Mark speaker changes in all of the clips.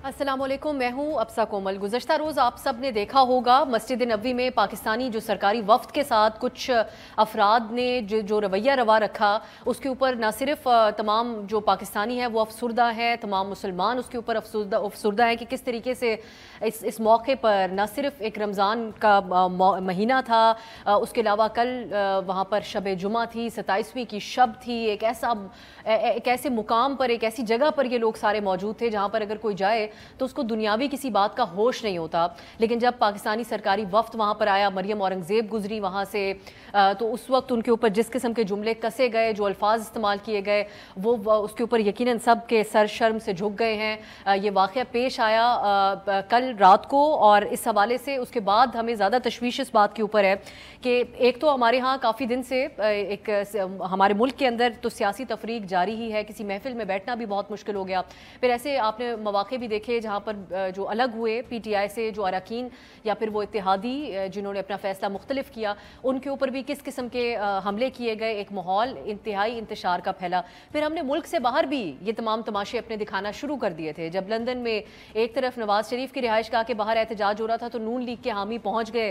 Speaker 1: अस्सलाम वालेकुम, मैं हूँ अब्सा कोमल। गुज़श्ता रोज़ आप सब ने देखा होगा मस्जिद नबवी में पाकिस्तानी जो सरकारी वफ़द के साथ कुछ अफराद ने जो रवैया रवा रखा, उसके ऊपर ना सिर्फ तमाम जो पाकिस्तानी हैं वो अफसुर्दा हैं, तमाम मुसलमान उसके ऊपर अफसुर्दा हैं कि किस तरीके से इस मौके पर ना सिर्फ एक रमज़ान का महीना था, उसके अलावा कल वहाँ पर शब जुमा थी, 27वीं की शब थी। एक ऐसे मुकाम पर, एक ऐसी जगह पर ये लोग सारे मौजूद थे जहाँ पर अगर कोई जाए तो उसको दुनियावी किसी बात का होश नहीं होता। लेकिन जब पाकिस्तानी सरकारी वफ्द वहाँ पर आया, मरियम औरंगज़ेब गुजरी वहाँ से, तो उस वक्त उनके ऊपर जिस किस्म के जुमले कसे गए, जो अल्फाज इस्तेमाल किए गए, वो उसके ऊपर यकीनन सब के सर शर्म से झुक गए हैं। ये वाक़या पेश आया कल रात को, और इस हवाले से उसके बाद हमें ज़्यादा तशवीश इस बात के ऊपर है कि एक तो हमारे यहाँ काफ़ी दिन से हमारे मुल्क के अंदर तो सियासी तफरीक जारी ही है, किसी महफिल में बैठना भी बहुत मुश्किल हो गया। फिर ऐसे आपने मौक़े भी देखे जहाँ पर जो अलग हुए PTI से, जो अरकान या फिर वो इत्तेहादी जिन्होंने अपना फ़ैसला मुख्तलिफ किया, उनके ऊपर भी किस किस्म के हमले किए गए, एक माहौल इंतहाई इंतशार का फैला। फिर हमने मुल्क से बाहर भी ये तमाम तमाशे अपने दिखाना शुरू कर दिए थे। जब लंदन में एक तरफ नवाज शरीफ की रिहाइश गाह के बाहर एहतजाज हो रहा था तो नून लीग के हामी पहुँच गए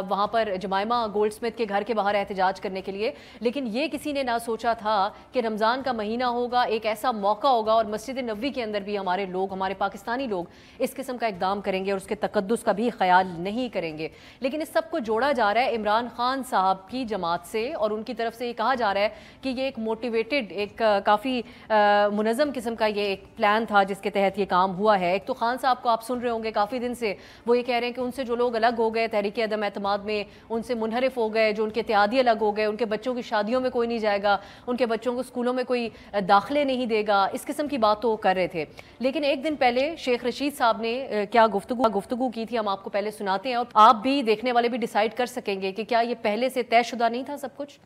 Speaker 1: वहाँ पर जमाइमा गोल्डस्मिथ के घर के बाहर एहतजाज करने के लिए। लेकिन ये किसी ने ना सोचा था कि रमज़ान का महीना होगा, एक ऐसा मौका होगा और मस्जिद नबवी के अंदर भी हमारे लोग, हमारे पाकिस्तानी लोग इस किस्म का इक़दाम करेंगे और उसके तकद्दुस का भी ख्याल नहीं करेंगे। लेकिन इस सब को जोड़ा जा रहा है इमरान खान साहब की जमात से, और उनकी तरफ से ये कहा जा रहा है कि ये एक मोटिवेटेड, एक काफ़ी मुनज़्ज़म किस्म का ये एक प्लान था जिसके तहत ये काम हुआ है। एक तो खान साहब को आप सुन रहे होंगे काफ़ी दिन से वो ये कह रहे हैं कि उनसे जो लोग अलग हो गए तहरीक अदम एतमाद में, उनसे मुनहरिफ हो गए, जो उनके इत्तेहादी अलग हो गए, उनके बच्चों की शादियों में कोई नहीं जाएगा, उनके बच्चों को स्कूलों में कोई दाखिले नहीं देगा, इस किस्म की बात तो वो कर रहे थे। लेकिन एक दिन पहले शेख रशीद साहब ने क्या गुफ्तगू की थी, हम आपको पहले सुनाते हैं और आप भी, देखने वाले भी डिसाइड कर सकेंगे कि क्या ये पहले से तयशुदा नहीं था सब कुछ।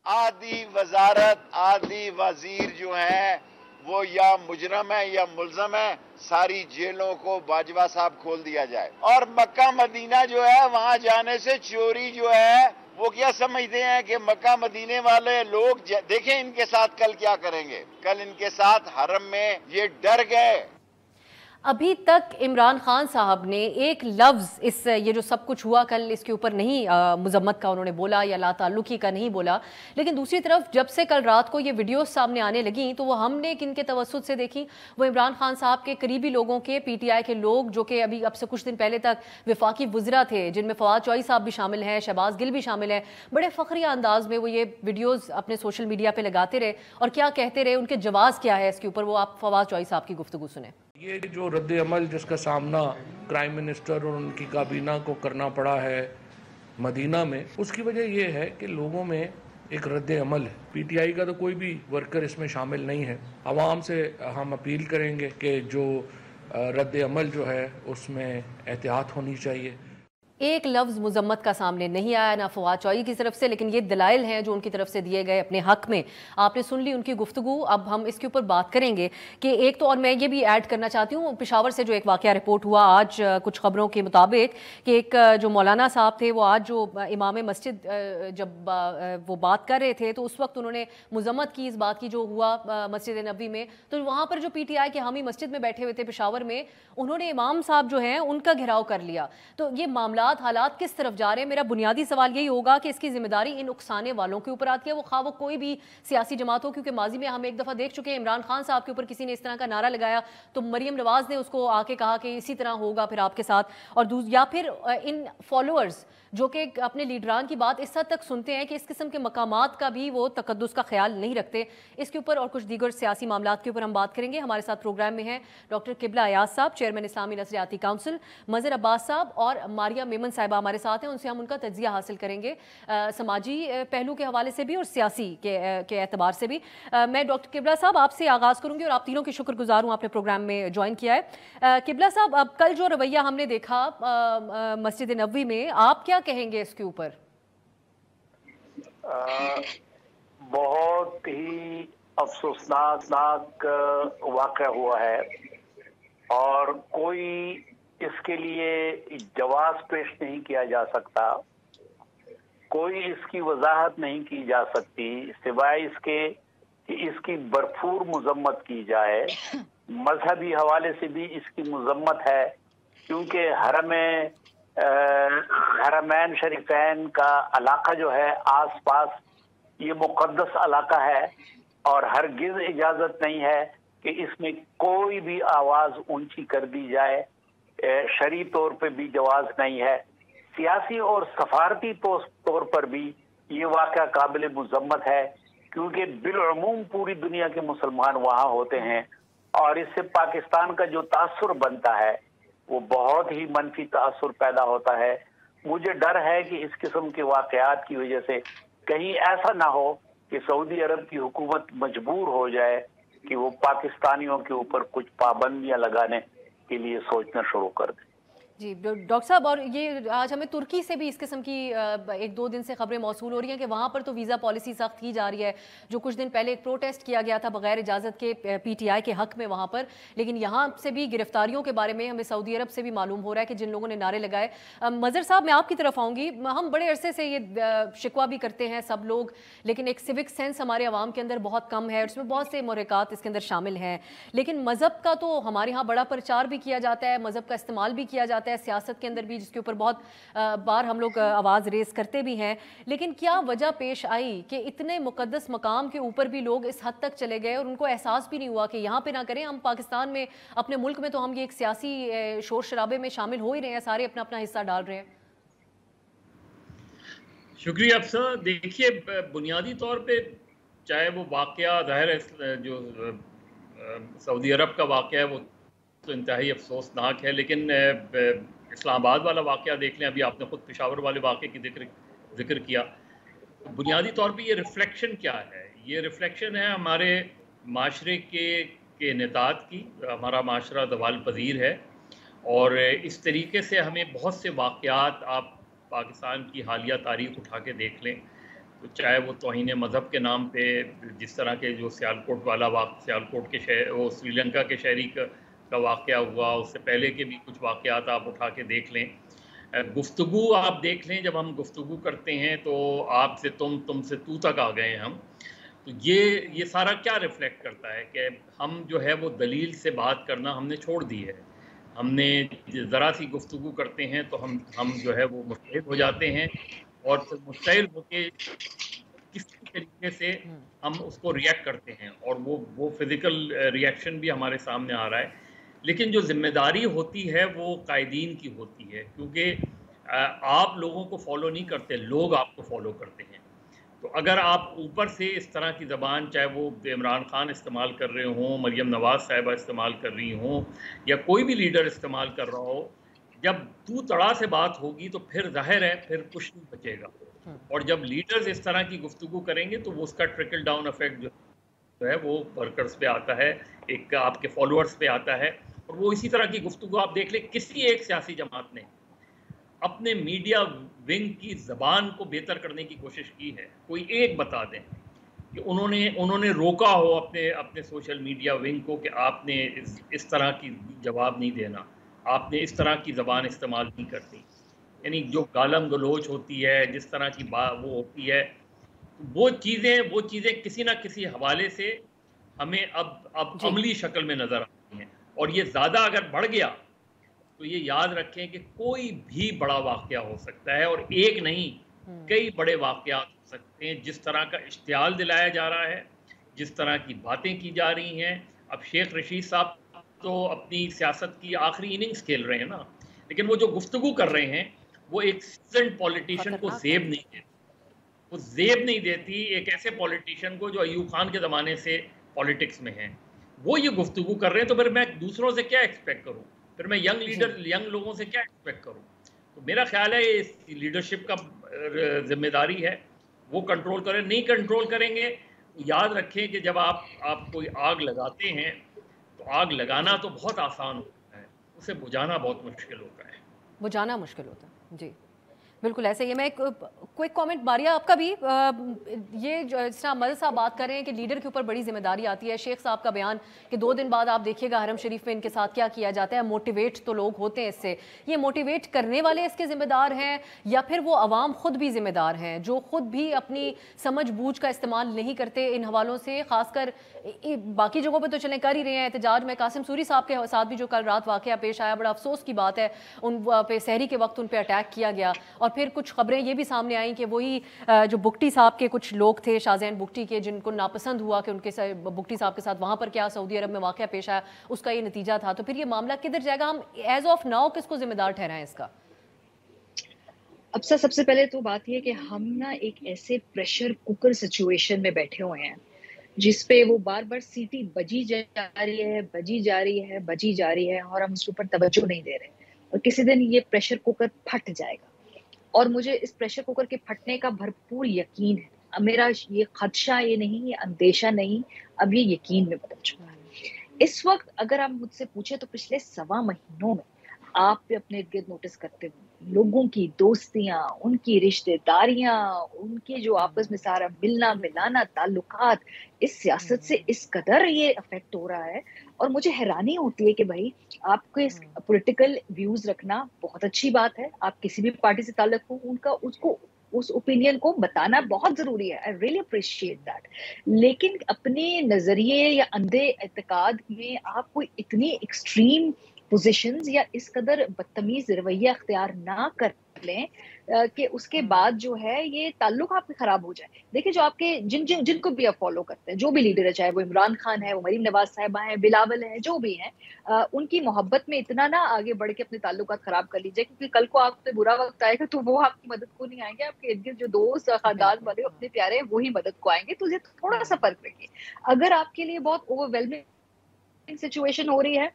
Speaker 2: आधी वजारत, आधी वजीर जो है वो या मुजरम है या मुल्जम है, सारी जेलों को बाजवा साहब खोल दिया जाए। और मक्का मदीना जो है वहां जाने से चोरी जो है वो क्या समझते हैं कि मक्का मदीने वाले लोग देखें इनके साथ कल क्या करेंगे। कल इनके साथ हरम में ये डर गए।
Speaker 1: अभी तक इमरान खान साहब ने एक लफ्ज़ इस ये जो सब कुछ हुआ कल इसके ऊपर नहीं मजम्मत का उन्होंने बोला या लाताल्लुकी का नहीं बोला। लेकिन दूसरी तरफ जब से कल रात को ये वीडियोस सामने आने लगी तो वो हमने किनके तवस्सुद से देखी, वो इमरान खान साहब के करीबी लोगों के, PTI के लोग, जो कि अभी अब से कुछ दिन पहले तक वफाकी वज़रा थे, जिनमें फवाद चौधरी साहब भी शामिल हैं, शहबाज गिल भी शामिल हैं। बड़े फ़ख्रिया अंदाज में वो ये वीडियोज़ अपने सोशल मीडिया पर लगाते रहे और क्या कहते रहे, उनके जवाब क्या है इसके ऊपर, वो आप फवाद चौधरी साहब की गुफ्तगू सुने।
Speaker 3: ये जो रद्द अमल जिसका सामना प्राइम मिनिस्टर और उनकी काबीना को करना पड़ा है मदीना में, उसकी वजह यह है कि लोगों में एक रद्द अमल है। PTI का तो कोई भी वर्कर इसमें शामिल नहीं है। आवाम से हम अपील करेंगे कि जो रद्द अमल जो है उसमें एहतियात होनी चाहिए।
Speaker 1: एक लफ्ज़ मुजम्मत का सामने नहीं आया ना फवाद चौधरी की तरफ से, लेकिन ये दलाइल हैं जो उनकी तरफ से दिए गए अपने हक में। आपने सुन ली उनकी गुफ्तगू। अब हम इसके ऊपर बात करेंगे कि एक तो, और मैं ये भी ऐड करना चाहती हूँ, पेशावर से जो एक वाक़या रिपोर्ट हुआ आज कुछ खबरों के मुताबिक कि एक जो मौलाना साहब थे वो आज जो इमाम मस्जिद जब वो बात कर रहे थे तो उस वक्त उन्होंने मुजम्मत की इस बात की जो हुआ मस्जिद नबवी में। तो वहाँ पर जो PTI के हामी मस्जिद में बैठे हुए थे पेशावर में, उन्होंने इमाम साहब जो हैं उनका घेराव कर लिया। तो ये मामला हालात किस तरफ जा रहे हैं, मेरा बुनियादी सवाल यही होगा कि इसकी जिम्मेदारी इन उकसाने वालों के ऊपर आती है, वो खा वो कोई भी सियासी जमात हो। क्योंकि माजी में हम एक दफ़ा देख चुके हैं, इमरान खान साहब के ऊपर किसी ने इस तरह का नारा लगाया तो मरियम नवाज ने उसको आके कहा कि इसी तरह होगा फिर आपके साथ, और या फिर इन फॉलोअर्स जो कि अपने लीडरान की बात इस हद तक सुनते हैं कि इस किस्म के मकामात का भी वो तकद्दुस का ख्याल नहीं रखते। इसके ऊपर और कुछ दीगर सियासी मामलात के ऊपर हम बात करेंगे। हमारे साथ प्रोग्राम में हैं डॉक्टर किबला अयाज साहब, चेयरमैन इस्लामी नज़रियाती काउंसिल, मज़हर अब्बास साहब और मारिया मेमन साहिबा हमारे साथ हैं। उनसे हम उनका तज्जिया हासिल करेंगे समाजी पहलू के हवाले से भी और सियासी के एतबार से भी। मैं डॉक्टर किबला साहब आपसे आगाज़ करूँगी और आप तीनों की शुक्रगुजार हूँ आपने प्रोग्राम में ज्वाइन किया है। किबला साहब, अब कल जो रवैया हमने देखा मस्जिद नबवी में, आप क्या कहेंगे इसके ऊपर?
Speaker 4: बहुत ही अफसोसनाक वाक़या हुआ है और कोई इसके लिए जवाब पेश नहीं किया जा सकता, कोई इसकी वजाहत नहीं की जा सकती सिवाय इसके कि इसकी भरपूर मजम्मत की जाए मजहबी हवाले से भी इसकी मजम्मत है, क्योंकि हरमैन शरीफैन का इलाका जो है आस पास ये मुकद्दस इलाका है और हरगिज इजाजत नहीं है कि इसमें कोई भी आवाज ऊंची कर दी जाए, शरई तौर पे भी जवाज नहीं है। सियासी और सफारती तौर पर भी ये वाक़या काबिल मुज़म्मत है, क्योंकि बिलअमूम पूरी दुनिया के मुसलमान वहाँ होते हैं और इससे पाकिस्तान का जो तासुर बनता है वो बहुत ही मनफी तासुर पैदा होता है। मुझे डर है कि इस किस्म के वाक़यात की वजह से कहीं ऐसा ना हो कि सऊदी अरब की हुकूमत मजबूर हो जाए कि वो पाकिस्तानियों के ऊपर कुछ पाबंदियां लगाने के लिए सोचना शुरू कर दे।
Speaker 1: जी डॉक्टर साहब, और ये आज हमें तुर्की से भी इस किस्म की एक दो दिन से खबरें मौसूल हो रही हैं कि वहाँ पर तो वीज़ा पॉलिसी सख्त की जा रही है। जो कुछ दिन पहले एक प्रोटेस्ट किया गया था बगैर इजाज़त के पीटीआई के हक में वहाँ पर, लेकिन यहाँ से भी गिरफ्तारियों के बारे में हमें सऊदी अरब से भी मालूम हो रहा है कि जिन लोगों ने नारे लगाए। मज़र साहब, मैं आपकी तरफ आऊँगी। हम बड़े अरसे से ये शिकवा भी करते हैं सब लोग, लेकिन एक सिविक सेंस हमारे अवाम के अंदर बहुत कम है और इसमें बहुत से मुहर्रिकात इसके अंदर शामिल हैं। लेकिन मज़हब का तो हमारे यहाँ बड़ा प्रचार भी किया जाता है, मज़हब का इस्तेमाल भी किया जाता है सियासत के अंदर भी, जिसके ऊपर बहुत बार हम लोग आवाज़ रेस करते भी हैं। लेकिन क्या वजह पेश आई कि इतने मुकद्दस मकाम के ऊपर भी लोग इस हद तक चले गए और उनको एहसास भी नहीं हुआ कि यहाँ पे ना करें, हम पाकिस्तान में अपने मुल्क में तो हम ये एक सियासी शोर शराबे में शामिल हो ही रहे हैं, सारे अपना अपना हिस्सा डाल रहे हैं।
Speaker 5: शुक्रिया अफसर। देखिए, बुनियादी तौर पे चाहे वो वाक़या ज़ाहिर है जो सऊदी अरब का वाक़या है वो तो इंतहाई अफसोसनाक है, लेकिन इस्लामाबाद वाला वाक़या देख लें, अभी आपने ख़ुद पेशावर वाले वाक़े की जिक्र किया। बुनियादी तौर पे ये रिफ्लेक्शन क्या है? ये रिफ्लेक्शन है हमारे माशरे के नेतात की। हमारा माशरा दवाल पजीर है और इस तरीके से हमें बहुत से वाक़यात, आप पाकिस्तान की हालिया तारीख़ उठा के देख लें तो चाहे वो तौहीन मज़हब के नाम पे जिस तरह के जो सियालकोट वाला सियालकोट के शहर, वो श्रीलंका के शहरी का वाक़या हुआ, उससे पहले के भी कुछ वाक़यात आप उठा के देख लें। गुफ्तगू आप देख लें, जब हम गुफ्तगू करते हैं तो आपसे तुमसे तू तक आ गए हम, तो ये सारा क्या रिफ्लेक्ट करता है कि हम जो है वो दलील से बात करना हमने छोड़ दी है। हमने ज़रा सी गुफ्तगू करते हैं तो हम जो है वो मुस्तैद हो जाते हैं और फिर मुस्तैद होके किसी तरीके से हम उसको रिएक्ट करते हैं और वो फिज़िकल रिएक्शन भी हमारे सामने आ रहा है। लेकिन जो जिम्मेदारी होती है वो कायदीन की होती है, क्योंकि आप लोगों को फॉलो नहीं करते, लोग आपको फॉलो करते हैं। तो अगर आप ऊपर से इस तरह की ज़बान, चाहे वो इमरान खान इस्तेमाल कर रहे हों, मरियम नवाज़ साहिबा इस्तेमाल कर रही हों या कोई भी लीडर इस्तेमाल कर रहा हो, जब तू तड़ा से बात होगी तो फिर जाहिर है फिर कुछ नहीं बचेगा। और जब लीडर्स इस तरह की गुफ्तगू करेंगे तो वो उसका ट्रिकल डाउन इफेक्ट जो है वो वर्कर्स पे आता है, एक आपके फॉलोअर्स पे आता है। और वो इसी तरह की गुफ्तगू आप देख लें, किसी एक सियासी जमात ने अपने मीडिया विंग की ज़बान को बेहतर करने की कोशिश की है? कोई एक बता दें कि उन्होंने रोका हो अपने सोशल मीडिया विंग को कि आपने इस तरह की जवाब नहीं देना, आपने इस तरह की ज़बान इस्तेमाल नहीं करती। यानी जो गालम गलोच होती है, जिस तरह की वो होती है, वो चीज़ें किसी ना किसी हवाले से हमें अब अमली शक्ल में नज़र आती हैं। और ये ज़्यादा अगर बढ़ गया तो ये याद रखें कि कोई भी बड़ा वाक़या हो सकता है, और एक नहीं कई बड़े वाक़यात हो सकते हैं। जिस तरह का इश्तियाल दिलाया जा रहा है, जिस तरह की बातें की जा रही हैं। अब शेख रशीद साहब तो अपनी सियासत की आखिरी इनिंग्स खेल रहे हैं ना, लेकिन वो जो गुफ्तगू कर रहे हैं वो एक सीज़न्ड पॉलिटिशियन को ज़ेब नहीं देती। वो ज़ेब नहीं देती एक ऐसे पॉलिटिशियन को जो अयूब खान के ज़माने से पॉलिटिक्स में हैं। वो ये गुफ्तगू कर रहे हैं, तो फिर मैं दूसरों से क्या एक्सपेक्ट करूँ? फिर मैं यंग लोगों से क्या एक्सपेक्ट करूँ? तो मेरा ख्याल है ये लीडरशिप का जिम्मेदारी है, वो कंट्रोल करें। नहीं कंट्रोल करेंगे तो याद रखें कि जब आप कोई आग लगाते हैं तो आग लगाना तो बहुत आसान होता है, उसे बुझाना बहुत मुश्किल होता है।
Speaker 1: बुझाना मुश्किल होता है। जी बिल्कुल ऐसे ही। मैं एक क्विक कमेंट मारिया आपका भी, ये जिस तरह मदद साहब बात कर रहे हैं कि लीडर के ऊपर बड़ी जिम्मेदारी आती है, शेख साहब का बयान कि 2 दिन बाद आप देखिएगा हरम शरीफ में इनके साथ क्या किया जाता है, मोटिवेट तो लोग होते हैं इससे, ये मोटिवेट करने वाले इसके जिम्मेदार हैं या फिर वो अवाम खुद भी जिम्मेदार हैं जो खुद भी अपनी समझ बूझ का इस्तेमाल नहीं करते इन हवालों से, खासकर बाकी जगहों पर तो चलें कर ही रहे हैं एहतजाज में। कासिम सूरी साहब के साथ भी जो कल रात वाकया पेश आया, बड़ा अफसोस की बात है, उन पे सहरी के वक्त उन पे अटैक किया गया। और फिर कुछ खबरें ये भी सामने आई कि वही जो बुगटी साहब के कुछ लोग थे, शाहजैन बुगटी के, जिनको नापसंद हुआ कि उनके बुगटी साहब के साथ वहाँ पर क्या सऊदी अरब में वाकया पेश आया, उसका ये नतीजा था। तो फिर ये मामला किधर जाएगा? हम एज ऑफ नाउ किसको जिम्मेदार ठहराएं इसका?
Speaker 6: अब सबसे पहले तो बात ये कि हम ना एक ऐसे प्रेशर कुकर सिचुएशन में बैठे हुए हैं जिसपे वो बार बार सीटी बजी जा रही है, बजी जा रही है, बजी जा रही है, और हम उसके ऊपर तवज्जो नहीं दे रहे। और किसी दिन ये प्रेशर कुकर फट जाएगा, और मुझे इस प्रेशर कुकर के फटने का भरपूर यकीन है। अब मेरा ये खदशा ये नहीं, ये अंदेशा नहीं, अब ये यकीन में बदल चुका है। इस वक्त अगर आप मुझसे पूछे तो पिछले 1.25 महीनों में आप भी अपने इर्द गिर्द नोटिस करते हो लोगों की दोस्तियां, उनकी रिश्तेदारियां, उनके जो आपस में सारा मिलना मिलाना ताल्लुकात, इस सियासत से इस कदर ये अफेक्ट हो रहा है। और मुझे हैरानी होती है कि भाई आपके पॉलिटिकल व्यूज रखना बहुत अच्छी बात है, आप किसी भी पार्टी से ताल्लुक हो, उनका उसको उस ओपिनियन को बताना बहुत जरूरी है। I really appreciate that. लेकिन अपने नजरिए या अंधे एतकाद में आप कोई इतनी एक्सट्रीम पोजीशंस या इस कदर बदतमीज रवैया अख्तियार ना कर लें कि उसके बाद जो है ये ताल्लुक आपके खराब हो जाए। देखिए, जो आपके जिनको भी आप फॉलो करते हैं, जो भी लीडर है, चाहे वो इमरान खान है, वो मरीम नवाज साहिबा है, बिलावल है, जो भी हैं, उनकी मोहब्बत में इतना ना आगे बढ़ के अपने ताल्लुकात खराब कर लीजिए, क्योंकि कल को आप पे बुरा वक्त आएगा तो वो आपकी मदद को नहीं आएंगे, आपके इर्द गिर्द जो दोस्त खानदान वाले अपने प्यारे हैं वही मदद को आएंगे। तो ये थोड़ा सा फर्क रखिए। अगर आपके लिए बहुत ओवरवेलमिंग सिचुएशन हो रही है,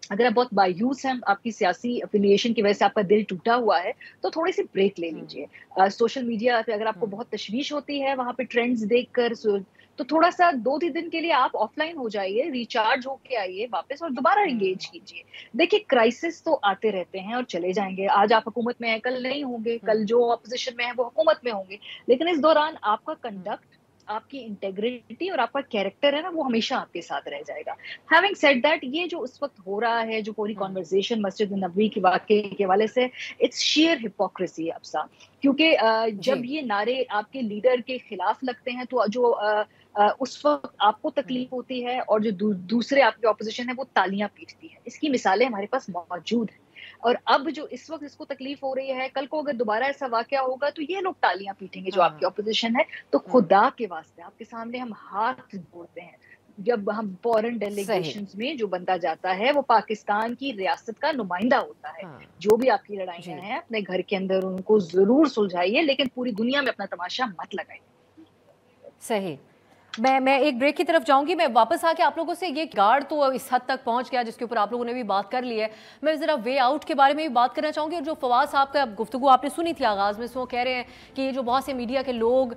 Speaker 6: अगर आप बहुत मायूस हैं, आपकी सियासी अफिलिएशन की वजह से आपका दिल टूटा हुआ है, तो थोड़ी सी ब्रेक ले लीजिए। सोशल मीडिया पे अगर आपको बहुत तशवीश होती है वहां पे ट्रेंड्स देखकर, तो थोड़ा सा 2-3 दिन के लिए आप ऑफलाइन हो जाइए, रिचार्ज होके आइए वापस और दोबारा एंगेज कीजिए। देखिए, क्राइसिस तो आते रहते हैं और चले जाएंगे। आज आप हुकूमत में हैं, कल नहीं होंगे, कल जो अपोजिशन में है वो हुकूमत में होंगे, लेकिन इस दौरान आपका कंडक्ट, आपकी इंटेग्रिटी और आपका कैरेक्टर है ना, वो हमेशा आपके साथ रह जाएगा। हैविंग सेड दैट, ये जो उस वक्त हो रहा है, जो पूरी कॉन्वर्सेशन मस्जिद नबवी के वाक़े के हवाले से, इट्स शेयर हिपोक्रेसी अफसा, क्योंकि जब ये नारे आपके लीडर के खिलाफ लगते हैं तो जो उस वक्त आपको तकलीफ होती है और जो दूसरे आपके ऑपोजिशन है वो तालियां पीटती है। इसकी मिसालें हमारे पास मौजूद हैं। और अब जो इस वक्त इसको तकलीफ हो रही है, कल को अगर दोबारा ऐसा वाकया होगा तो ये लोग तालियां पीटेंगे जो आपकी ऑपोजिशन है। तो खुदा के वास्ते आपके सामने हम हाथ जोड़ते हैं, जब हम फॉरेन डेलीगेशंस में जो बंदा जाता है वो पाकिस्तान की रियासत का नुमाइंदा होता है। जो भी आपकी लड़ाइयां हैं अपने घर के अंदर उनको जरूर सुलझाइए, लेकिन पूरी दुनिया में अपना तमाशा मत लगाइए।
Speaker 1: सही। मैं एक ब्रेक की तरफ जाऊंगी। मैं वापस आके आप लोगों से, ये गार्ड तो इस हद तक पहुंच गया जिसके ऊपर आप लोगों ने भी बात कर ली है, मैं ज़रा वे आउट के बारे में भी बात करना चाहूँगी। और जो फवाद साहब का गुफ्तगू आपने सुनी थी आगाज़ में, वो कह रहे हैं कि जो बहुत से मीडिया के लोग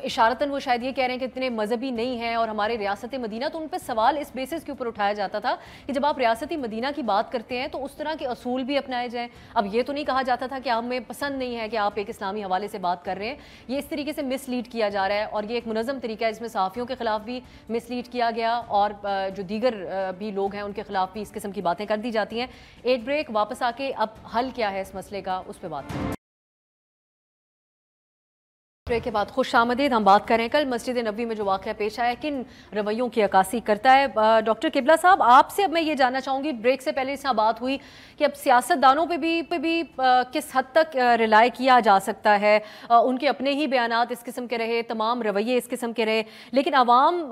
Speaker 1: इशारतन वो शायद ये कह रहे हैं कि इतने मजहबी नहीं हैं और हमारे रियासत मदीना, तो उन पर सवाल इस बेसिस के ऊपर उठाया जाता था कि जब आप रियासत मदीना की बात करते हैं तो उस तरह के असूल भी अपनाए जाएँ। अब ये तो नहीं कहा जाता था कि हमें पसंद नहीं है कि आप एक इस्लामी हवाले से बात कर रहे हैं। ये इस तरीके से मिसलीड किया जा रहा है और ये एक मुनज़्ज़म तरीका है, इसमें सहाफ़ियों के खिलाफ भी मिसलीड किया गया और जो दीगर भी लोग हैं उनके खिलाफ भी इस किस्म की बातें कर दी जाती हैं। एक ब्रेक, वापस आके अब हल क्या है इस मसले का, उस पर बात करें। ब्रेक के बाद खुश आमदीद। हम बात करें कल मस्जिद नबवी में जो वाक़या पेश आया, किन रवैयों की अक्कासी करता है। डॉक्टर किबला साहब, आपसे अब मैं ये जानना चाहूँगी, ब्रेक से पहले इसमें बात हुई कि अब सियासतदानों पे भी किस हद तक रिलाई किया जा सकता है, उनके अपने ही बयानात इस किस्म के रहे, तमाम रवैये इस किस्म के रहे, लेकिन आवाम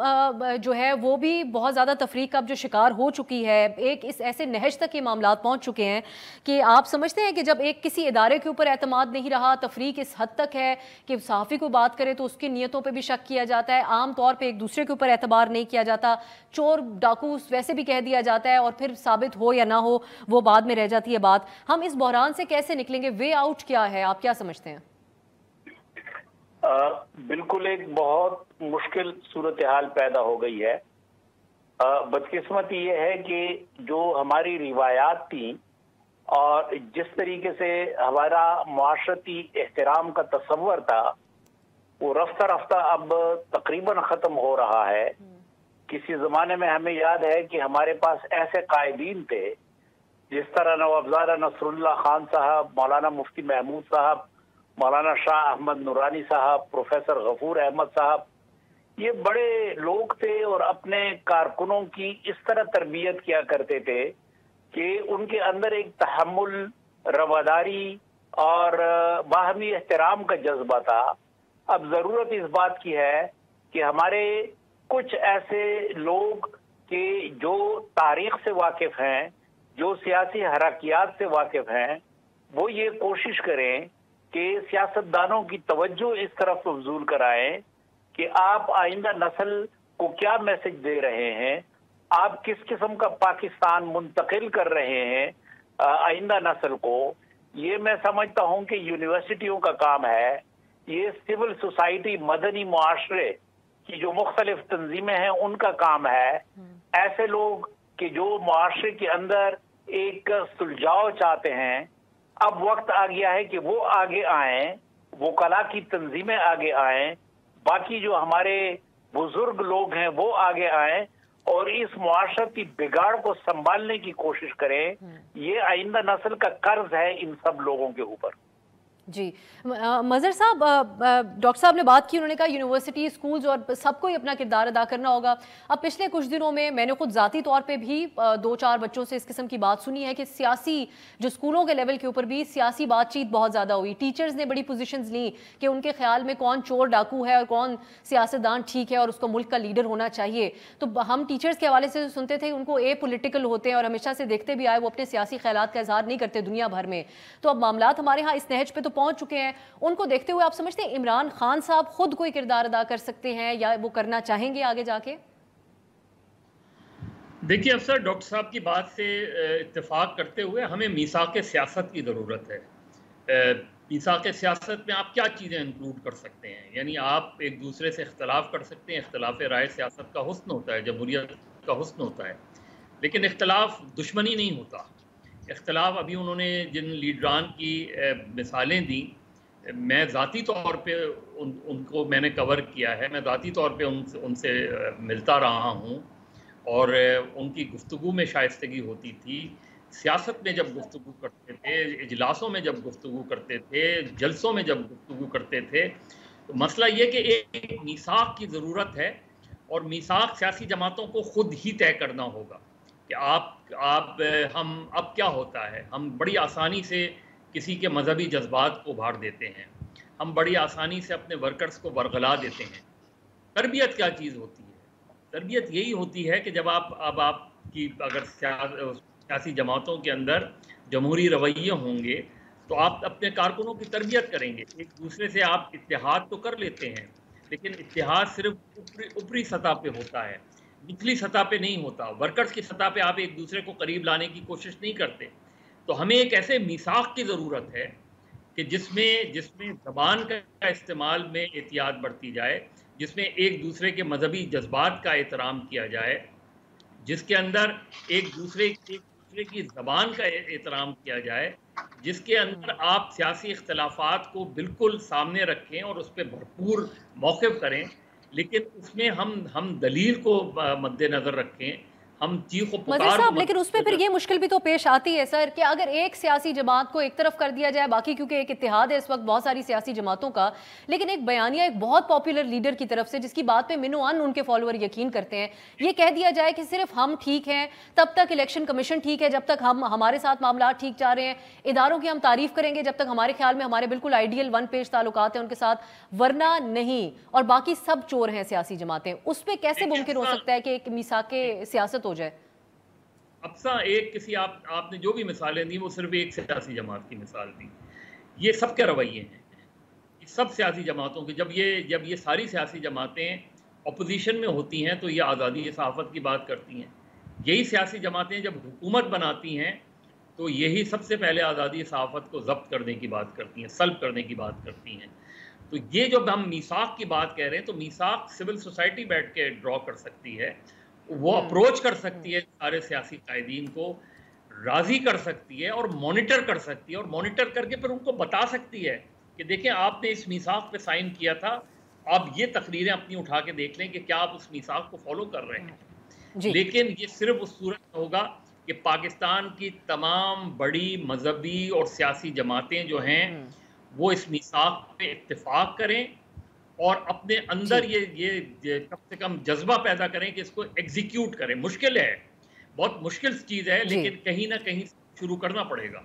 Speaker 1: जो है वो भी बहुत ज़्यादा तफरीक का अब जो शिकार हो चुकी है, एक इस ऐसे नहज तक ये मामला पहुँच चुके हैं कि आप समझते हैं कि जब एक किसी इदारे के ऊपर एतमाद नहीं रहा, तफरीक इस हद तक है कि सहाफ़ी को बात करें तो उसकी नियतों पे भी शक किया जाता है, आम तौर पे एक दूसरे के ऊपर एतबार नहीं किया जाता, चोर डाकू वैसे भी कह दिया जाता है और फिर साबित हो या ना हो वो बाद में रह जाती है बात। हम इस बहरान से कैसे निकलेंगे? वे आउट क्या है, आप क्या समझते हैं?
Speaker 4: बिल्कुल एक बहुत मुश्किल सूरत हाल पैदा हो गई है। बदकिस्मती ये है कि जो हमारी रिवायात थी اور جس طریقے سے ہمارا معاشرتی احترام کا تصور تھا وہ رفتہ رفتہ اب تقریباً ختم ہو رہا ہے. کسی زمانے میں ہمیں یاد ہے کہ ہمارے پاس ایسے قائدین تھے جس طرح نوابزادہ نصر اللہ خان صاحب، مولانا مفتی محمود صاحب، مولانا شاہ احمد نورانی صاحب، پروفیسر غفور احمد صاحب. یہ بڑے لوگ تھے اور اپنے کارکنوں کی اس طرح تربیت کیا کرتے تھے کہ ان کے اندر ایک تحمل، رواداری اور باہمی احترام کا جذبہ تھا. اب ضرورت اس بات کی ہے کہ ہمارے کچھ ایسے لوگ کہ جو تاریخ سے واقف ہیں، جو سیاسی حرکیات سے واقف ہیں، وہ یہ کوشش کریں کہ سیاستدانوں کی توجہ اس طرف مبذول کرائیں کہ آپ آئندہ نسل کو کیا میسج دے رہے ہیں، آپ کس قسم کا پاکستان منتقل کر رہے ہیں آئندہ نسل کو. یہ میں سمجھتا ہوں کہ یونیورسٹیوں کا کام ہے، یہ سول سوسائٹی، مدنی معاشرے کی جو مختلف تنظیمیں ہیں ان کا کام ہے. ایسے لوگ کہ جو معاشرے کے اندر ایک سلجھاؤ چاہتے ہیں، اب وقت آ گیا ہے کہ وہ آگے آئیں، وکلاء کی تنظیمیں آگے آئیں، باقی جو ہمارے بزرگ لوگ ہیں وہ آگے آئیں اور اس معاشرتی بگاڑ کو سنبھالنے کی کوشش کریں. یہ آئندہ نسل کا قرض ہے ان سب لوگوں کے اوپر.
Speaker 1: جی مظہر صاحب، ڈاکٹر صاحب نے بات کی، انہوں نے کہا یونیورسٹی، اسکولز اور سب کو ہی اپنا کردار ادا کرنا ہوگا. اب پچھلے کچھ دنوں میں نے خود ذاتی طور پہ بھی 2-4 بچوں سے اس قسم کی بات سنی ہے کہ سیاسی جو اسکولوں کے لیول کے اوپر بھی سیاسی بات چیت بہت زیادہ ہوئی. ٹیچرز نے بڑی پوزیشنز لیں کہ ان کے خیال میں کون چور ڈاکو ہے اور کون سیاستدان ٹھیک ہے اور اس کو ملک کا لیڈر ہونا چاہیے. تو ہم ٹیچرز کے حوالے سے سنتے تھے ان کو اے پولیٹیکل ہوتے ہیں اور ہمیشہ سے دیکھتے بھی آئے وہ اپنے سیاسی خیالات کا اظہار نہیں کرتے دنیا بھر میں. تو اب معاملات ہمارے ہاں اس نہج پہ تو پہنچ چکے ہیں. ان کو دیکھتے ہوئے آپ سمجھتے ہیں عمران خان صاحب خود کوئی کردار ادا کر سکتے ہیں یا وہ کرنا چاہیں گے آگے جا کے؟
Speaker 5: دیکھیے افسر، ڈاکٹر صاحب کی بات سے اتفاق کرتے ہوئے ہمیں میثاق سیاست کی ضرورت ہے. میثاق سیاست میں آپ کیا چیزیں انکلوڈ کر سکتے ہیں؟ یعنی آپ ایک دوسرے سے اختلاف کر سکتے ہیں، اختلاف رائے سیاست کا حسن ہوتا ہے، جمہوریت کا حسن ہوتا ہے، لیکن اختلاف دشمنی نہیں ہوتا. اختلاف، ابھی انہوں نے جن لیڈران کی مثالیں دیں، میں ذاتی طور پہ ان کو میں نے کور کیا ہے، میں ذاتی طور پہ ان سے ملتا رہا ہوں اور ان کی گفتگو میں شائستگی ہوتی تھی. سیاست میں جب گفتگو کرتے تھے، اجلاسوں میں جب گفتگو کرتے تھے، جلسوں میں جب گفتگو کرتے تھے، تو مسئلہ یہ کہ ایک میثاق کی ضرورت ہے اور میثاق سیاسی جماعتوں کو خود ہی طے کرنا ہوگا کہ ہم اب کیا ہوتا ہے. ہم بڑی آسانی سے کسی کے مذہبی جذبات کو ابھار دیتے ہیں، ہم بڑی آسانی سے اپنے ورکرز کو برگلا دیتے ہیں. تربیت کیا چیز ہوتی ہے؟ تربیت یہی ہوتی ہے کہ جب آپ کی اگر سیاسی جماعتوں کے اندر جمہوری رویے ہوں گے تو آپ اپنے کارکنوں کی تربیت کریں گے. ایک دوسرے سے آپ اتحاد تو کر لیتے ہیں، لیکن اتحاد صرف اوپری سطح پہ ہوتا ہے، نچلی سطح پہ نہیں ہوتا. ورکرز کی سطح پہ آپ ایک دوسرے کو قریب لانے کی کوشش نہیں کرتے. تو ہمیں ایک ایسے میثاق کی ضرورت ہے کہ جس میں زبان کا استعمال میں احتیاط برتی جائے، جس میں ایک دوسرے کے مذہبی جذبات کا احترام کیا جائے، جس کے اندر ایک دوسرے کی زبان کا احترام کیا جائے، جس کے اندر آپ سیاسی اختلافات کو بالکل سامنے رکھیں اور اس پہ بھرپور موقف کریں، لیکن اس میں ہم دلیل کو مد نظر رکھیں، ہم چیخ و پکار.
Speaker 1: مظہر صاحب، لیکن اس پہ پھر یہ مشکل بھی تو پیش آتی ہے سر کہ اگر ایک سیاسی جماعت کو ایک طرف کر دیا جائے، باقی کیونکہ ایک اتحاد ہے اس وقت بہت ساری سیاسی جماعتوں کا، لیکن ایک بیانیہ ایک بہت پاپولر لیڈر کی طرف سے جس کی بات پہ منو ان ان کے فالوور یقین کرتے ہیں، یہ کہہ دیا جائے کہ صرف ہم ٹھیک ہیں تب تک الیکشن کمیشن ٹھیک ہے، جب تک ہمارے ساتھ معاملات ٹھیک جا رہے ہیں، اداروں کی ہم تعریف کریں گے جب تک ہمارے خیال میں ہمارے بالکل آئیڈیل 1 پیج تعلقات ہیں ان کے ساتھ، ورنہ نہیں، اور باقی سب چور ہیں سیاسی جماعتیں. اس پہ کیسے ممکن ہو سکتا ہے کہ ایک میثاق سیاست ہو جائے؟
Speaker 5: آپ نے جو بھی مثالیں دی وہ صرف ایک سیاسی جماعت کی مثال دی. یہ سب کے رویے ہیں، سب سیاسی جماعتوں کے. جب یہ ساری سیاسی جماعتیں اپوزیشن میں ہوتی ہیں تو یہ آزادی صحافت کی بات کرتی ہیں. یہی سیاسی جماعتیں جب حکومت بناتی ہیں تو یہی سب سے پہلے آزادی صحافت کو ضبط کرنے کی بات کرتی ہیں، سلب کرنے کی بات کرتی ہیں. تو یہ جو ہم میثاق کی بات کہہ رہے ہیں تو میثاق سول سوسائٹی بیٹھ کے ڈرا کر سکتی ہے، وہ اپروچ کر سکتی ہے سارے سیاسی قائدین کو. راضی کر سکتی ہے اور مانیٹر کر سکتی ہے، اور مانیٹر کر کے پھر ان کو بتا سکتی ہے کہ دیکھیں آپ نے اس میثاق پہ سائن کیا تھا، آپ یہ تقریریں اپنی اٹھا کے دیکھ لیں کہ کیا آپ اس میثاق کو فالو کر رہے ہیں۔ لیکن یہ صرف اس صورت میں ہوگا کہ پاکستان کی تمام بڑی مذہبی اور سیاسی جماعتیں جو ہیں وہ اس میثاق پہ اتفاق کریں اور اپنے اندر یہ کم سے کم جذبہ پیدا کریں کہ اس کو ایگزیکیوٹ کریں۔ مشکل ہے، بہت مشکل چیز ہے، لیکن کہیں نہ کہیں شروع کرنا پڑے گا۔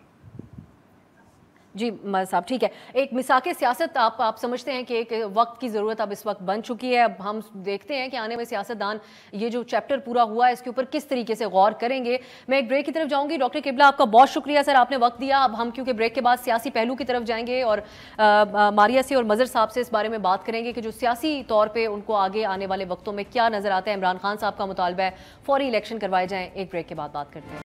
Speaker 1: جی صاحب ٹھیک ہے، ایک میثاق سیاست آپ سمجھتے ہیں کہ ایک وقت کی ضرورت اب اس وقت بن چکی ہے، اب ہم دیکھتے ہیں کہ آنے میں سیاستدان یہ جو چیپٹر پورا ہوا ہے اس کے اوپر کس طریقے سے غور کریں گے۔ میں ایک بریک کی طرف جاؤں گی۔ ڈاکٹر قبلہ آپ کا بہت شکریہ سر، آپ نے وقت دیا۔ اب ہم کیونکہ بریک کے بعد سیاسی پہلو کی طرف جائیں گے اور ماریہ سے اور مظہر صاحب سے اس بارے میں بات کریں گے کہ جو سیاسی طور پہ ان کو آگے آنے والے وقتوں میں کیا نظر آتا ہے۔ عمران خان صاحب کا مطالبہ ہے فوری الیکشن کروائے جائیں۔ ایک بریک کے بعد بات کرتے ہیں۔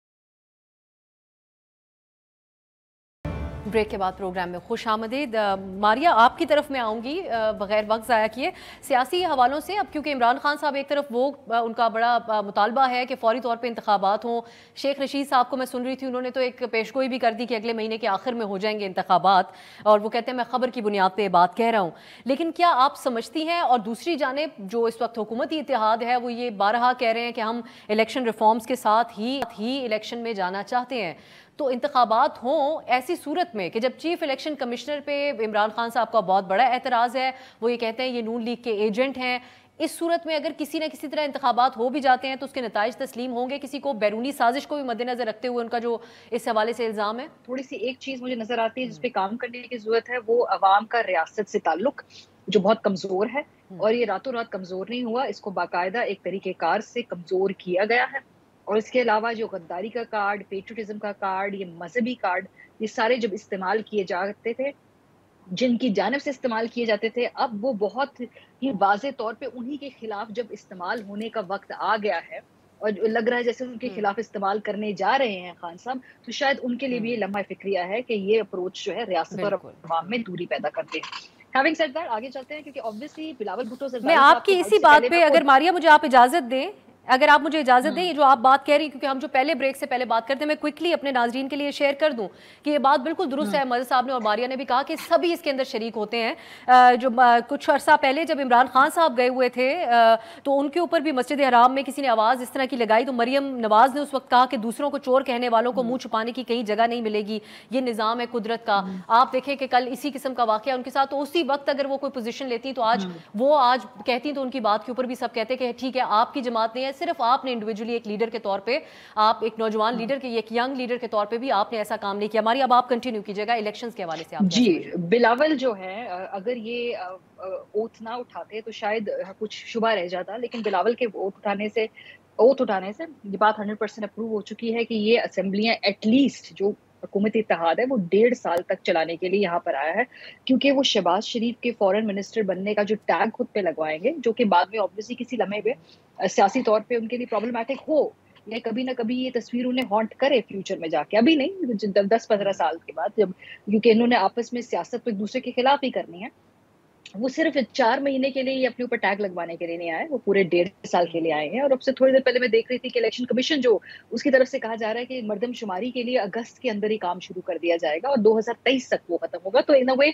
Speaker 1: بریک کے بعد پروگرام میں خوش آمدید۔ ماریہ آپ کی طرف میں آؤں گی بغیر وقت ضائع کیے سیاسی حوالوں سے۔ اب کیونکہ عمران خان صاحب ایک طرف وہ ان کا بڑا مطالبہ ہے کہ فوری طور پہ انتخابات ہوں، شیخ رشید صاحب کو میں سن رہی تھی انہوں نے تو ایک پیشگوئی بھی کر دی کہ اگلے مہینے کے آخر میں ہو جائیں گے انتخابات، اور وہ کہتے ہیں میں خبر کی بنیاد پہ بات کہہ رہا ہوں۔ لیکن کیا آپ سمجھتی ہیں، اور دوسری جانب جو اس وقت حکومتی اتحاد ہے وہ یہ بارہا کہہ رہے ہیں کہ ہم الیکشن ریفارمز کے ساتھ ہی الیکشن میں جانا چاہتے ہیں، تو انتخابات ہوں ایسی صورت میں کہ جب چیف الیکشن کمشنر پہ عمران خان صاحب کا بہت بڑا اعتراض ہے، وہ یہ کہتے ہیں یہ نون لیگ کے ایجنٹ ہیں، اس صورت میں اگر کسی نہ کسی طرح انتخابات ہو بھی جاتے ہیں تو اس کے نتائج تسلیم ہوں گے کسی کو؟ بیرونی سازش کو بھی مد نظر رکھتے ہوئے ان کا جو اس حوالے سے الزام ہے۔
Speaker 6: تھوڑی سی ایک چیز مجھے نظر آتی ہے جس پہ کام کرنے کی ضرورت ہے، وہ عوام کا ریاست سے تعلق جو بہت کمزور ہے، اور یہ راتوں رات کمزور نہیں ہوا، اس کو باقاعدہ ایک طریقہ کار سے کمزور کیا گیا ہے۔ اور اس کے علاوہ جو غداری کا کارڈ، پیٹریوٹزم کا کارڈ، یہ مذہبی کارڈ، یہ سارے جب استعمال کیے جاتے تھے، جن کی جانب سے استعمال کیے جاتے تھے، اب وہ بہت ہی واضح طور پہ انہی کے خلاف جب استعمال ہونے کا وقت آ گیا ہے، اور لگ رہا ہے جیسے ان کے خلاف استعمال کرنے جا رہے ہیں خان صاحب، تو شاید ان کے لیے بھی یہ لمحہ فکریہ ہے کہ یہ اپروچ جو ہے ریاست اور عوام میں دوری پیدا کرتے ہیں۔ ہیونگ سیڈ دیٹ آگے چلتے ہیں، کیونکہ obviously بلاول بھٹو زرداری
Speaker 1: میں آپ کی اسی بات پہ اگر ماریہ مجھے آپ اجازت دیں، اگر آپ مجھے اجازت دیں، یہ جو آپ بات کہہ رہی ہیں کیونکہ ہم جو پہلے بریک سے پہلے بات کرتے ہیں، میں کوئکلی اپنے ناظرین کے لیے شیئر کر دوں کہ یہ بات بالکل درست ہے۔ مظہر صاحب نے اور ماریہ نے بھی کہا کہ سبھی اس کے اندر شریک ہوتے ہیں۔ جو کچھ عرصہ پہلے جب عمران خان صاحب گئے ہوئے تھے تو ان کے اوپر بھی مسجد حرام میں کسی نے آواز اس طرح کی لگائی تو مریم نواز نے اس وقت کہا کہ دوسروں کو چور کہنے والوں کو منہ چھپانے کی کہیں جگہ نہیں ملے گی، یہ نظام ہے قدرت کا۔ آپ دیکھیں کہ کل اسی قسم کا واقعہ ان کے ساتھ، تو اسی وقت اگر وہ کوئی پوزیشن لیتی تو آج کہتی تو ان کی بات کے اوپر بھی سب کہتے کہ ٹھیک ہے آپ کی جماعت نہیں ہے، صرف آپ نے ایک لیڈر کے طور پہ، آپ ایک نوجوان لیڈر کے، ایک ینگ لیڈر کے طور پہ بھی آپ نے ایسا کام نہیں کیا۔ ہماری اب آپ کنٹینیو کیجئے گا الیکشنز کے حوالے سے۔ آپ
Speaker 6: جی بلاول جو ہے اگر یہ اوتھ نہ اٹھاتے تو شاید کچھ شبہ رہ جاتا، لیکن بلاول کے اوتھ اٹھانے سے یہ بات 100% اپروو ہو چکی ہے کہ یہ اسمبلیاں ایٹ لیسٹ جو حکومتی اتحاد ہے وہ 1.5 سال تک چلانے کے لیے یہاں پر آیا ہے، کیونکہ وہ شہباز شریف کے فورن منسٹر بننے کا جو ٹیگ خود پہ لگوائیں گے، جو کہ بعد میں obviously کسی لمحے پہ سیاسی طور پہ ان کے لیے پرابلمٹک ہو یا کبھی نہ کبھی یہ تصویر انہیں ہانٹ کرے فیوچر میں جا کے، ابھی نہیں 10-15 سال کے بعد، جب کیونکہ انہوں نے آپس میں سیاست تو ایک دوسرے کے خلاف ہی کرنی ہے۔ وہ صرف 4 مہینے کے لیے یہ اپنے اوپر ٹیگ لگوانے کے لیے نہیں آئے، وہ پورے 1.5 سال کے لیے آئے ہیں۔ اور اب سے تھوڑی دیر پہلے میں دیکھ رہی تھی کہ الیکشن کمیشن جو اس کی طرف سے کہا جا رہا ہے کہ مردم شماری کے لیے اگست کے اندر ہی کام شروع کر دیا جائے گا اور 2023 تک وہ ختم ہوگا۔ تو ان اے وے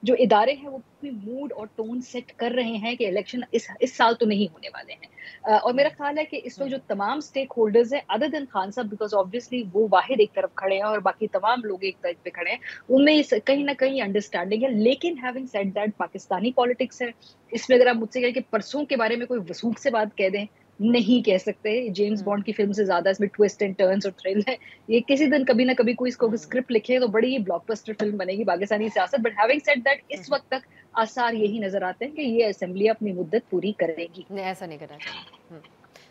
Speaker 6: جو ادارے ہیں وہ موڈ اور ٹون سیٹ کر رہے ہیں کہ الیکشن اس سال تو نہیں ہونے والے ہیں۔ اور میرا خیال ہے کہ اس وقت جو تمام اسٹیک ہولڈرز ہیں ادر دین خان صاحب، بیکاز obviously وہ واحد ایک طرف کھڑے ہیں اور باقی تمام لوگ ایک طرف پہ کھڑے ہیں، ان میں کہیں نہ کہیں انڈرسٹینڈنگ ہے۔ لیکن having said that Pakistani politics ہے، اس میں اگر آپ مجھ سے کہیں کہ پرسوں کے بارے میں کوئی وثوق سے بات کہہ دیں، نہیں کہہ سکتے۔ جیمز بانڈ کی فلم سے زیادہ اس میں ٹویسٹ اینڈ ٹرنز اور تھرل ہے۔ یہ کسی دن کبھی نہ کبھی کوئی اس کو اسکرپٹ لکھے تو بڑی بلاک بسٹر فلم بنے گی پاکستانی سیاست۔ بٹ ہیونگ سیڈ دیٹ اس وقت تک آثار یہی نظر آتے ہیں کہ یہ اسمبلی اپنی مدت پوری کرے گی۔
Speaker 1: ایسا نہیں کرنا چاہیے۔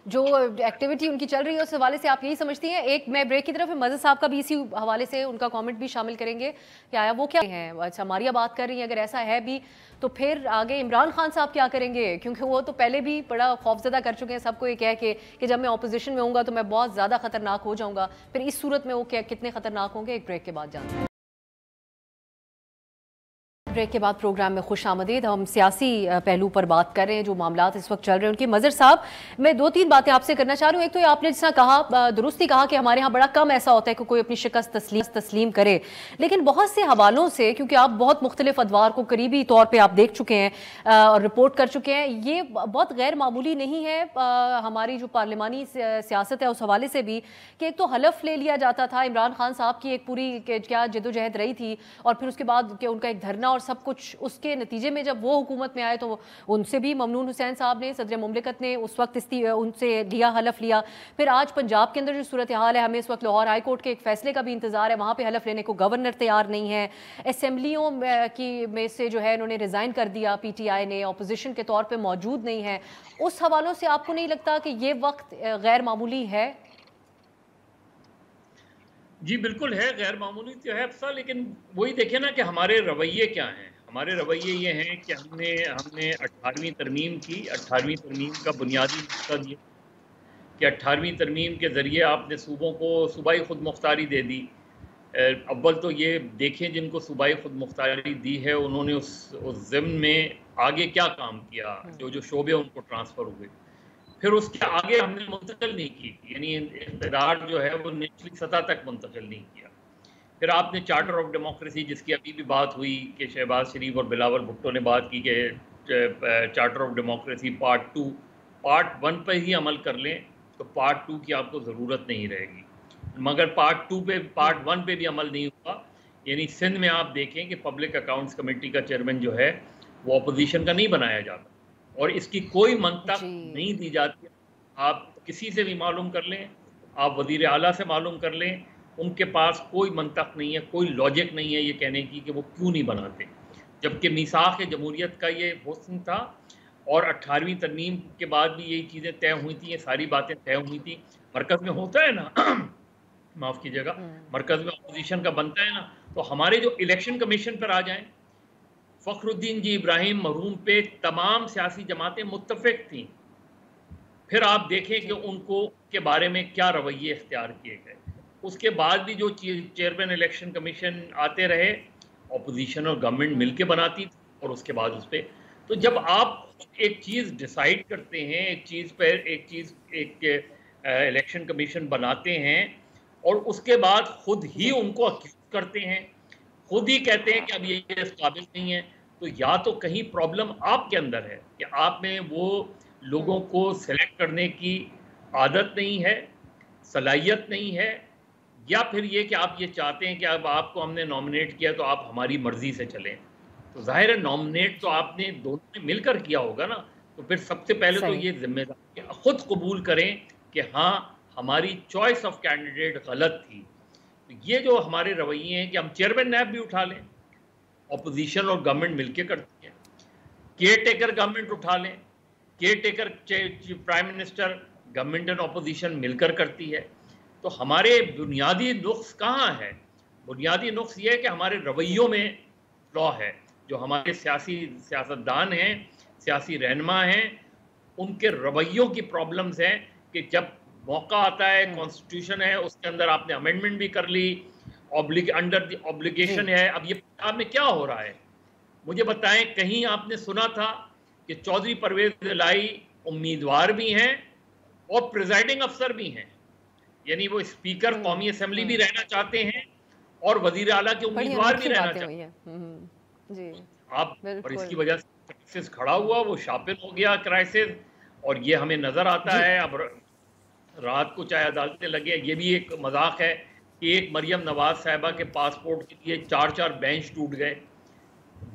Speaker 1: جو ایکٹیویٹی ان کی چل رہی ہے اس حوالے سے آپ یہی سمجھتی ہیں؟ ایک میں بریک کی طرف مظہر صاحب کا بھی اسی حوالے سے ان کا کامنٹ بھی شامل کریں گے کہ آیا وہ کیا ہیں؟ اچھا ماریہ بات کر رہی ہیں، اگر ایسا ہے بھی تو پھر آگے عمران خان صاحب کیا کریں گے؟ کیونکہ وہ تو پہلے بھی بڑا خوفزدہ کر چکے ہیں سب کو یہ کہہ کے کہ جب میں اپوزیشن میں ہوں گا تو میں بہت زیادہ خطرناک ہو جاؤں گا۔ پھر اس صورت میں وہ کتنے خطرناک ہوں گے؟ ایک بریک کے بعد جانتے ہیں۔ ब्रेक के बाद प्रोग्राम में खुश आमदीद। हम सियासी पहलू पर बात कर रहे हैं, जो मामलात इस वक्त चल रहे हैं उनकी। मज़र साहब, मैं 2-3 बातें आपसे करना चाह रही हूँ। एक तो आपने जिस तरह कहा, दुरुस्ती कहा कि हमारे यहाँ बड़ा कम ऐसा होता है कि कोई अपनी शिकस्त तस्लीम करे, लेकिन बहुत से हवालों से, क्योंकि आप बहुत मुख्तलिफ अदवार को करीबी तौर पर आप देख चुके हैं और रिपोर्ट कर चुके हैं, ये बहुत गैर मामूली नहीं है हमारी जो पार्लिमानी सियासत है उस हवाले से भी, कि एक तो हलफ ले लिया जाता था, इमरान खान साहब की एक पूरी क्या जदोजहद रही थी, और फिर उसके बाद कि उनका एक धरना और सब कुछ, उसके नतीजे में जब वो हुकूमत में आए तो उनसे भी ममनून हुसैन साहब ने, सदर मुमलिकत ने उस वक्त उनसे लिया, हलफ लिया। फिर आज पंजाब के अंदर जो सूरत हाल है, हमें इस वक्त लाहौर हाई कोर्ट के एक फैसले का भी इंतजार है, वहाँ पे हलफ लेने को गवर्नर तैयार नहीं है। असेंबलियों में से जो है उन्होंने रिज़ाइन कर दिया, PTI ने अपोजिशन के तौर पर मौजूद नहीं है। उस हवालों से आपको नहीं लगता कि ये वक्त गैर मामूली है?
Speaker 5: जी बिल्कुल है, गैर मामूली तो है अफसा, लेकिन वही देखे ना कि हमारे रवैये क्या हैं। हमारे रवैये ये हैं कि हमने 18वीं तरमीम की। 18वीं तरमीम का बुनियादी मकसद ये कि 18वीं तरमीम के ज़रिए आपने सूबों को सूबाई खुद मुख्तारी दे दी। अव्वल तो ये देखें जिनको सूबाई खुद मुख्तारी दी है उन्होंने उस ज़िम्न में आगे क्या काम किया, जो शोबे उनको ट्रांसफ़र हुए। फिर उसके आगे हमने मुंतकिल नहीं की, यानी इक़्तिदार जो है वो निचली सतह तक मुंतकिल नहीं किया। फिर आपने चार्टर ऑफ डेमोक्रेसी, जिसकी अभी भी बात हुई कि शहबाज शरीफ और बिलावल भुट्टो ने बात की कि charter of democracy part 2, part 1 पर ही अमल कर लें तो पार्ट 2 की आपको ज़रूरत नहीं रहेगी। मगर पार्ट 1 पे भी अमल नहीं हुआ। यानी सिंध में आप देखें कि पब्लिक अकाउंट्स कमेटी का चेयरमैन जो है वो अपोजिशन का नहीं बनाया जाता, और इसकी कोई मंतक नहीं दी जाती। आप किसी से भी मालूम कर लें, आप वज़ीर आला से मालूम कर लें, उनके पास कोई मंतक नहीं है, कोई लॉजिक नहीं है ये कहने की कि वो क्यों नहीं बनाते। जबकि मीसाक़ जमहूरियत का ये हुस्न था, और 18वीं तरमीम के बाद भी यही चीज़ें तय हुई थी, ये सारी बातें तय हुई थी। मरकज़ में होता है ना माफ़ कीजिएगा, मरकज़ में अपोजिशन का बनता है ना, तो हमारे जो इलेक्शन कमीशन पर आ जाएँ, फ़खरुद्दीन जी इब्राहिम मरहूम पे तमाम सियासी जमातें मुत्तफ़िक़ थीं। फिर आप देखें कि उनको के बारे में क्या रवैये इख्तियार किए गए। उसके बाद भी जो चेयरमैन इलेक्शन कमीशन आते रहे, अपोजिशन और गवर्नमेंट मिलके बनाती थी, और उसके बाद उस पर तो जब आप एक चीज़ डिसाइड करते हैं, एक इलेक्शन कमीशन बनाते हैं, और उसके बाद खुद ही उनको अक्यूज करते हैं, खुद ही कहते हैं कि अब ये इस काबिल नहीं है, तो या तो कहीं प्रॉब्लम आपके अंदर है कि आप में वो लोगों को सेलेक्ट करने की आदत नहीं है, सलाहियत नहीं है, या फिर ये कि आप ये चाहते हैं कि अब आपको हमने नॉमिनेट किया तो आप हमारी मर्जी से चलें। तो जाहिर है नॉमिनेट तो आपने दोनों ने मिलकर किया होगा ना, तो फिर सबसे पहले तो ये जिम्मेदारी खुद कबूल करें कि हाँ हमारी चॉइस ऑफ कैंडिडेट गलत थी। ये जो हमारे रवैये हैं कि हम चेयरमैन नैब भी उठा लें, अपोजिशन और गवर्नमेंट मिलके करती है, केयर टेकर गवर्नमेंट उठा लें, care taker prime minister government and opposition मिलकर करती है। तो हमारे बुनियादी नुक्स कहाँ है? बुनियादी नुक्स ये है कि हमारे रवैयों में फ्लॉ है। जो हमारे सियासतदान हैं, सियासी रहनुमा हैं, उनके रवैयों की प्रॉब्लम्स हैं कि जब मौका आता है, कॉन्स्टिट्यूशन है, उसके अंदर आपने अमेंडमेंट भी कर ली, अंडर द ऑब्लिगेशन है। अब ये पंजाब में क्या हो रहा है मुझे बताएं। कहीं आपने सुना था कि चौधरी परवेज इलाही उम्मीदवार भी हैं और प्रिजाइडिंग अफसर भी हैं, यानी वो स्पीकर कौमी असेंबली भी रहना चाहते हैं और वजीर आला के उम्मीदवार भी रहना चाहते हैं। आप और इसकी वजह से क्राइसिस खड़ा हुआ, वो शापिल हो गया क्राइसिस, और ये हमें नजर आता है। अब रात को चाहे अदालतें लगे, ये भी एक मजाक है कि एक मरियम नवाज साहिबा के पासपोर्ट के लिए 4-4 बेंच टूट गए।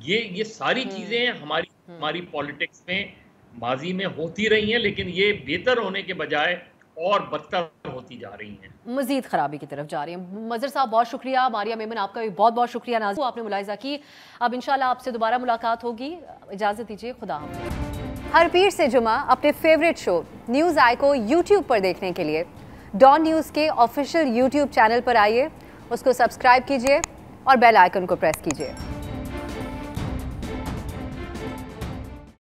Speaker 5: ये सारी चीजें हमारी पॉलिटिक्स में माजी में होती रही हैं, लेकिन ये बेहतर होने के बजाय और बदतर होती जा रही हैं,
Speaker 1: मजीद खराबी की तरफ जा रही हैं। मज़र साहब बहुत शुक्रिया, मारिया मेमन आपका भी बहुत बहुत शुक्रिया। नाज़िर आपने मुलाहिज़ा की। अब इंशाल्लाह आपसे दोबारा मुलाकात होगी, इजाज़त दीजिए, खुदा हाफ़िज़। हर पीर से जुमा अपने फेवरेट शो न्यूज़ आई को यूट्यूब पर देखने के लिए डॉन न्यूज़ के ऑफिशियल यूट्यूब चैनल पर आइए, उसको सब्सक्राइब कीजिए और बेल आइकन को प्रेस कीजिए।